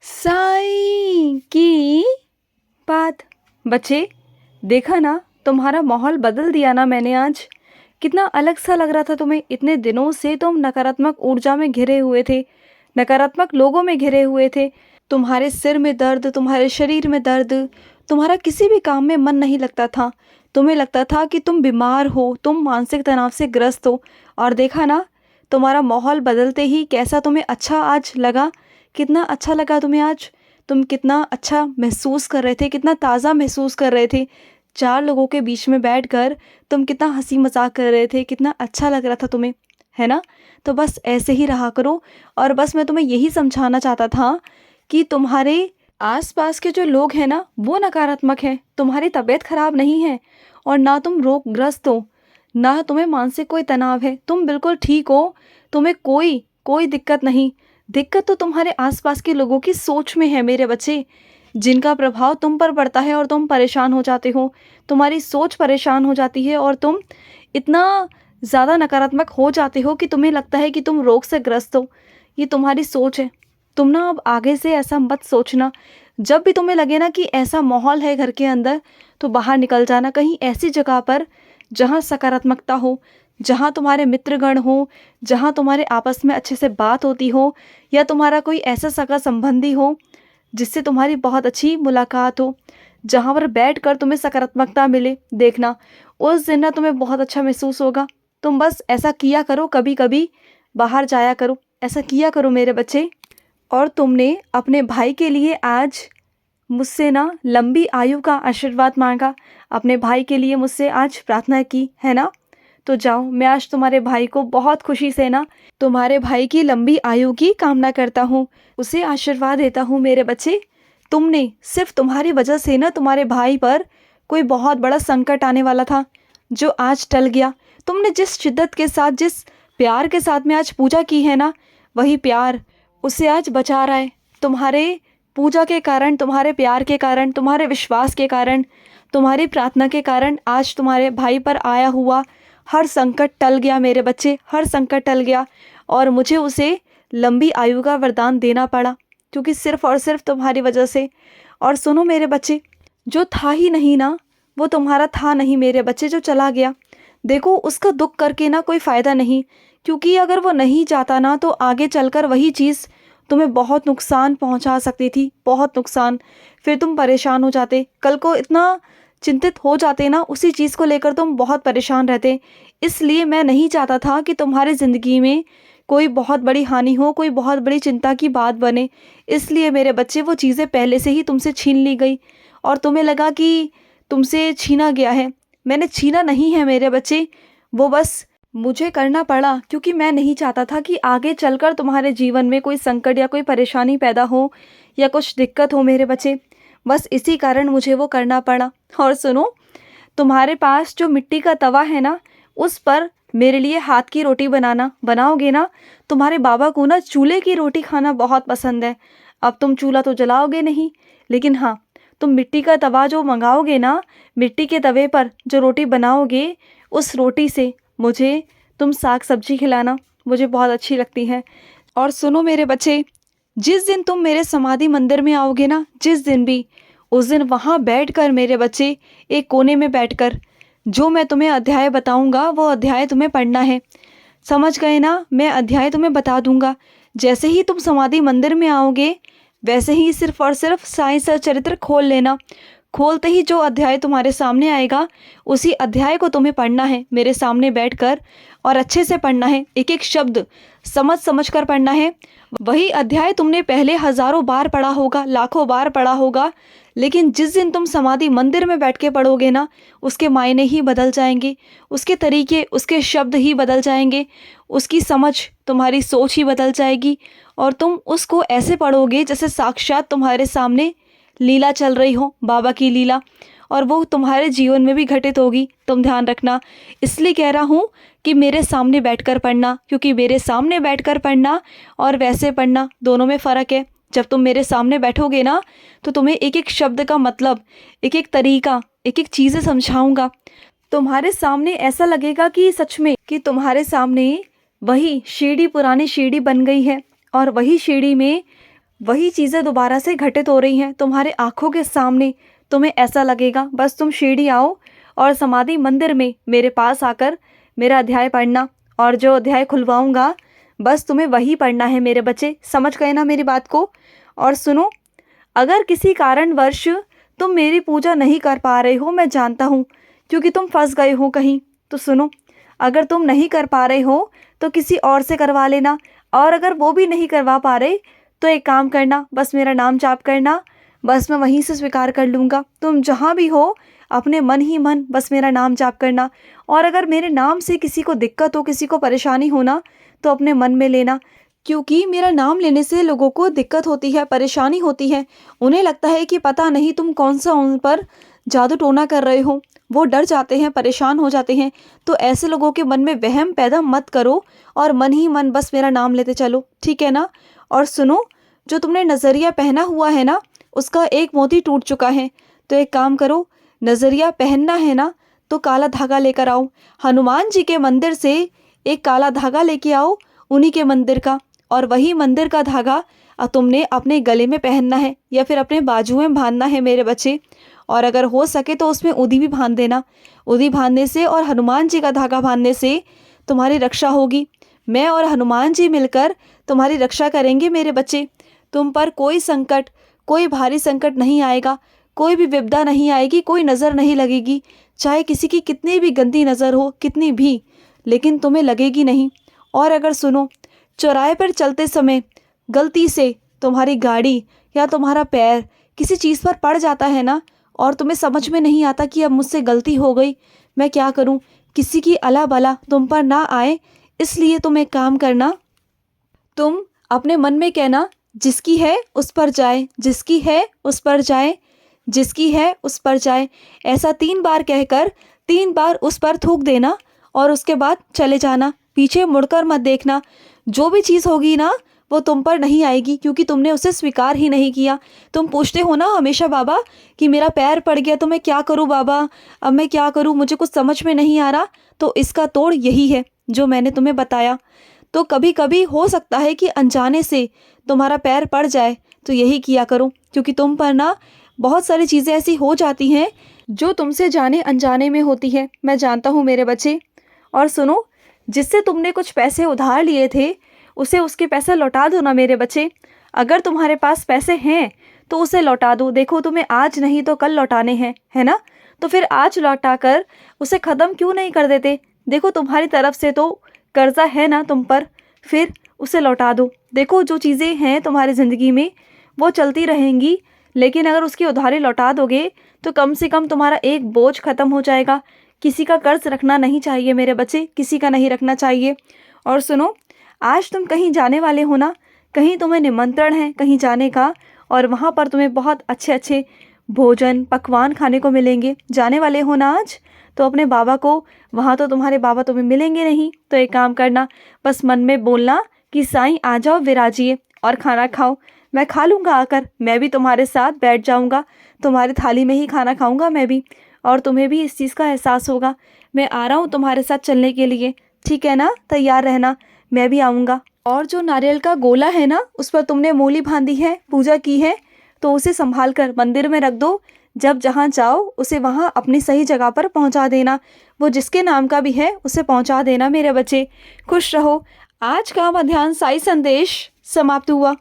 साईं की बात। बच्चे, देखा ना, तुम्हारा माहौल बदल दिया ना मैंने आज। कितना अलग सा लग रहा था तुम्हें। इतने दिनों से तुम नकारात्मक ऊर्जा में घिरे हुए थे, नकारात्मक लोगों में घिरे हुए थे। तुम्हारे सिर में दर्द, तुम्हारे शरीर में दर्द, तुम्हारा किसी भी काम में मन नहीं लगता था। तुम्हें लगता था कि तुम बीमार हो, तुम मानसिक तनाव से ग्रस्त हो। और देखा ना, तुम्हारा माहौल बदलते ही कैसा तुम्हें अच्छा आज लगा। कितना अच्छा लगा तुम्हें आज। तुम कितना अच्छा महसूस कर रहे थे, कितना ताज़ा महसूस कर रहे थे। चार लोगों के बीच में बैठकर तुम कितना हंसी मजाक कर रहे थे, कितना अच्छा लग रहा था तुम्हें, है ना। तो बस ऐसे ही रहा करो। और बस मैं तुम्हें यही समझाना चाहता था कि तुम्हारे आसपास के जो लोग हैं ना, वो नकारात्मक हैं। तुम्हारी तबीयत खराब नहीं है, और ना तुम रोगग्रस्त हो, ना तुम्हें मानसिक कोई तनाव है। तुम बिल्कुल ठीक हो। तुम्हें कोई कोई दिक्कत नहीं। दिक्कत तो तुम्हारे आसपास के लोगों की सोच में है मेरे बच्चे, जिनका प्रभाव तुम पर पड़ता है और तुम परेशान हो जाते हो। तुम्हारी सोच परेशान हो जाती है और तुम इतना ज़्यादा नकारात्मक हो जाते हो कि तुम्हें लगता है कि तुम रोग से ग्रस्त हो। ये तुम्हारी सोच है। तुम ना अब आगे से ऐसा मत सोचना। जब भी तुम्हें लगे ना कि ऐसा माहौल है घर के अंदर, तो बाहर निकल जाना कहीं ऐसी जगह पर जहाँ सकारात्मकता हो, जहाँ तुम्हारे मित्रगण हो, जहाँ तुम्हारे आपस में अच्छे से बात होती हो, या तुम्हारा कोई ऐसा सगा संबंधी हो जिससे तुम्हारी बहुत अच्छी मुलाकात हो, जहाँ पर बैठकर तुम्हें सकारात्मकता मिले। देखना, उस दिन ना तुम्हें बहुत अच्छा महसूस होगा। तुम बस ऐसा किया करो, कभी कभी बाहर जाया करो, ऐसा किया करो मेरे बच्चे। और तुमने अपने भाई के लिए आज मुझसे ना लंबी आयु का आशीर्वाद मांगा, अपने भाई के लिए मुझसे आज प्रार्थना की, है ना। तो जाओ, मैं आज तुम्हारे भाई को बहुत खुशी से ना तुम्हारे भाई की लंबी आयु की कामना करता हूँ, उसे आशीर्वाद देता हूँ मेरे बच्चे। तुमने सिर्फ तुम्हारी वजह से ना तुम्हारे भाई पर कोई बहुत बड़ा संकट आने वाला था, जो आज टल गया। तुमने जिस शिद्दत के साथ, जिस प्यार के साथ में आज पूजा की है ना, वही प्यार उसे आज बचा रहा है। तुम्हारे पूजा के कारण, तुम्हारे प्यार के कारण, तुम्हारे विश्वास के कारण, तुम्हारी प्रार्थना के कारण आज तुम्हारे भाई पर आया हुआ हर संकट टल गया मेरे बच्चे, हर संकट टल गया। और मुझे उसे लंबी आयु का वरदान देना पड़ा, क्योंकि सिर्फ और सिर्फ तुम्हारी वजह से। और सुनो मेरे बच्चे, जो था ही नहीं ना, वो तुम्हारा था नहीं मेरे बच्चे, जो चला गया। देखो, उसका दुख करके ना कोई फ़ायदा नहीं, क्योंकि अगर वो नहीं जाता ना, तो आगे चलकर वही चीज़ तुम्हें बहुत नुकसान पहुंचा सकती थी, बहुत नुकसान। फिर तुम परेशान हो जाते, कल को इतना चिंतित हो जाते ना, उसी चीज़ को लेकर तुम बहुत परेशान रहते। इसलिए मैं नहीं चाहता था कि तुम्हारी ज़िंदगी में कोई बहुत बड़ी हानि हो, कोई बहुत बड़ी चिंता की बात बने। इसलिए मेरे बच्चे, वो चीज़ें पहले से ही तुमसे छीन ली गई, और तुम्हें लगा कि तुमसे छीना गया है। मैंने छीना नहीं है मेरे बच्चे, वो बस मुझे करना पड़ा, क्योंकि मैं नहीं चाहता था कि आगे चलकर तुम्हारे जीवन में कोई संकट या कोई परेशानी पैदा हो, या कुछ दिक्कत हो मेरे बच्चे। बस इसी कारण मुझे वो करना पड़ा। और सुनो, तुम्हारे पास जो मिट्टी का तवा है ना, उस पर मेरे लिए हाथ की रोटी बनाओगे ना। तुम्हारे बाबा को ना चूल्हे की रोटी खाना बहुत पसंद है। अब तुम चूल्हा तो जलाओगे नहीं, लेकिन हाँ, तुम मिट्टी का तवा जो मंगाओगे ना, मिट्टी के तवे पर जो रोटी बनाओगे, उस रोटी से मुझे तुम साग सब्जी खिलाना, मुझे बहुत अच्छी लगती है। और सुनो मेरे बच्चे, जिस दिन तुम मेरे समाधि मंदिर में आओगे ना, जिस दिन भी, उस दिन वहाँ बैठकर मेरे बच्चे, एक कोने में बैठकर जो मैं तुम्हें अध्याय बताऊंगा, वो अध्याय तुम्हें पढ़ना है। समझ गए ना, मैं अध्याय तुम्हें बता दूंगा। जैसे ही तुम समाधि मंदिर में आओगे, वैसे ही सिर्फ और सिर्फ साईं सच्चरित्र खोल लेना। खोलते ही जो अध्याय तुम्हारे सामने आएगा, उसी अध्याय को तुम्हें पढ़ना है मेरे सामने बैठकर, और अच्छे से पढ़ना है, एक एक शब्द समझ समझ कर पढ़ना है। वही अध्याय तुमने पहले हजारों बार पढ़ा होगा, लाखों बार पढ़ा होगा, लेकिन जिस दिन तुम समाधि मंदिर में बैठ के पढ़ोगे ना, उसके मायने ही बदल जाएंगे, उसके तरीके, उसके शब्द ही बदल जाएंगे, उसकी समझ, तुम्हारी सोच ही बदल जाएगी। और तुम उसको ऐसे पढ़ोगे जैसे साक्षात तुम्हारे सामने लीला चल रही हो, बाबा की लीला, और वो तुम्हारे जीवन में भी घटित होगी। तुम ध्यान रखना। इसलिए कह रहा हूँ कि मेरे सामने बैठकर पढ़ना, क्योंकि मेरे सामने बैठकर पढ़ना और वैसे पढ़ना, दोनों में फ़र्क है। जब तुम मेरे सामने बैठोगे ना, तो तुम्हें एक एक शब्द का मतलब, एक एक तरीका, एक एक चीज़ें समझाऊंगा। तुम्हारे सामने ऐसा लगेगा कि सच में कि तुम्हारे सामने वही सीढ़ी, पुरानी सीढ़ी बन गई है, और वही सीढ़ी में वही चीज़ें दोबारा से घटित हो रही हैं तुम्हारे आँखों के सामने। तुम्हें ऐसा लगेगा बस तुम शिरडी आओ और समाधि मंदिर में मेरे पास आकर मेरा अध्याय पढ़ना, और जो अध्याय खुलवाऊँगा बस तुम्हें वही पढ़ना है मेरे बच्चे। समझ गए ना मेरी बात को? और सुनो, अगर किसी कारणवश तुम मेरी पूजा नहीं कर पा रहे हो, मैं जानता हूँ, क्योंकि तुम फंस गए हो कहीं, तो सुनो, अगर तुम नहीं कर पा रहे हो तो किसी और से करवा लेना, और अगर वो भी नहीं करवा पा रहे तो एक काम करना, बस मेरा नाम जाप करना, बस मैं वहीं से स्वीकार कर लूँगा। तुम जहाँ भी हो अपने मन ही मन बस मेरा नाम जाप करना, और अगर मेरे नाम से किसी को दिक्कत हो, किसी को परेशानी हो ना, तो अपने मन में लेना, क्योंकि मेरा नाम लेने से लोगों को दिक्कत होती है, परेशानी होती है। उन्हें लगता है कि पता नहीं तुम कौन सा उन पर जादू टोना कर रहे हो, वो डर जाते हैं, परेशान हो जाते हैं। तो ऐसे लोगों के मन में वहम पैदा मत करो, और मन ही मन बस मेरा नाम लेते चलो, ठीक है ना? और सुनो, जो तुमने नज़रिया पहना हुआ है ना, उसका एक मोती टूट चुका है। तो एक काम करो, नज़रिया पहनना है ना तो काला धागा लेकर आओ, हनुमान जी के मंदिर से एक काला धागा लेके आओ, उन्हीं के मंदिर का, और वही मंदिर का धागा तुमने अपने गले में पहनना है या फिर अपने बाजू में बांधना है मेरे बच्चे। और अगर हो सके तो उसमें उदी भी बांध देना। उदी बांधने से और हनुमान जी का धागा बांधने से तुम्हारी रक्षा होगी। मैं और हनुमान जी मिलकर तुम्हारी रक्षा करेंगे मेरे बच्चे। तुम पर कोई संकट, कोई भारी संकट नहीं आएगा, कोई भी विपदा नहीं आएगी, कोई नज़र नहीं लगेगी, चाहे किसी की कितनी भी गंदी नज़र हो, कितनी भी, लेकिन तुम्हें लगेगी नहीं। और अगर सुनो, चौराहे पर चलते समय गलती से तुम्हारी गाड़ी या तुम्हारा पैर किसी चीज़ पर पड़ जाता है ना, और तुम्हें समझ में नहीं आता कि अब मुझसे गलती हो गई, मैं क्या करूं, किसी की अला बला तुम पर ना आए, इसलिए तुम एक काम करना, तुम अपने मन में कहना, जिसकी है उस पर जाए, जिसकी है उस पर जाए, जिसकी है उस पर जाए। ऐसा 3 बार कहकर 3 बार उस पर थूक देना, और उसके बाद चले जाना, पीछे मुड़कर मत देखना। जो भी चीज़ होगी ना वो तुम पर नहीं आएगी, क्योंकि तुमने उसे स्वीकार ही नहीं किया। तुम पूछते हो ना हमेशा, बाबा कि मेरा पैर पड़ गया तो मैं क्या करूं बाबा, अब मैं क्या करूं, मुझे कुछ समझ में नहीं आ रहा। तो इसका तोड़ यही है जो मैंने तुम्हें बताया। तो कभी कभी हो सकता है कि अनजाने से तुम्हारा पैर पड़ जाए, तो यही किया करो, क्योंकि तुम पर ना बहुत सारी चीज़ें ऐसी हो जाती हैं जो तुमसे जाने अनजाने में होती है, मैं जानता हूँ मेरे बच्चे। और सुनो, जिससे तुमने कुछ पैसे उधार लिए थे उसे उसके पैसे लौटा दो ना मेरे बच्चे। अगर तुम्हारे पास पैसे हैं तो उसे लौटा दो। देखो, तुम्हें आज नहीं तो कल लौटाने हैं, है ना? तो फिर आज लौटा कर उसे ख़त्म क्यों नहीं कर देते? देखो, तुम्हारी तरफ से तो कर्जा है ना तुम पर, फिर उसे लौटा दो। देखो, जो चीज़ें हैं तुम्हारी ज़िंदगी में वो चलती रहेंगी, लेकिन अगर उसकी उधारी लौटा दोगे तो कम से कम तुम्हारा एक बोझ ख़त्म हो जाएगा। किसी का कर्ज रखना नहीं चाहिए मेरे बच्चे, किसी का नहीं रखना चाहिए। और सुनो, आज तुम कहीं जाने वाले हो ना, कहीं तुम्हें निमंत्रण है कहीं जाने का, और वहाँ पर तुम्हें बहुत अच्छे अच्छे भोजन पकवान खाने को मिलेंगे। जाने वाले हो ना आज, तो अपने बाबा को, वहाँ तो तुम्हारे बाबा तुम्हें मिलेंगे नहीं, तो एक काम करना, बस मन में बोलना कि साईं आ जाओ, विराजिए और खाना खाओ। मैं खा लूँगा आकर, मैं भी तुम्हारे साथ बैठ जाऊँगा, तुम्हारी थाली में ही खाना खाऊँगा मैं भी, और तुम्हें भी इस चीज़ का एहसास होगा। मैं आ रहा हूँ तुम्हारे साथ चलने के लिए, ठीक है ना? तैयार रहना, मैं भी आऊँगा। और जो नारियल का गोला है ना, उस पर तुमने मूली बांधी है, पूजा की है, तो उसे संभाल कर मंदिर में रख दो। जब जहाँ जाओ उसे वहाँ अपनी सही जगह पर पहुँचा देना। वो जिसके नाम का भी है उसे पहुँचा देना मेरे बच्चे। खुश रहो। आज का मध्याह्न साई संदेश समाप्त हुआ।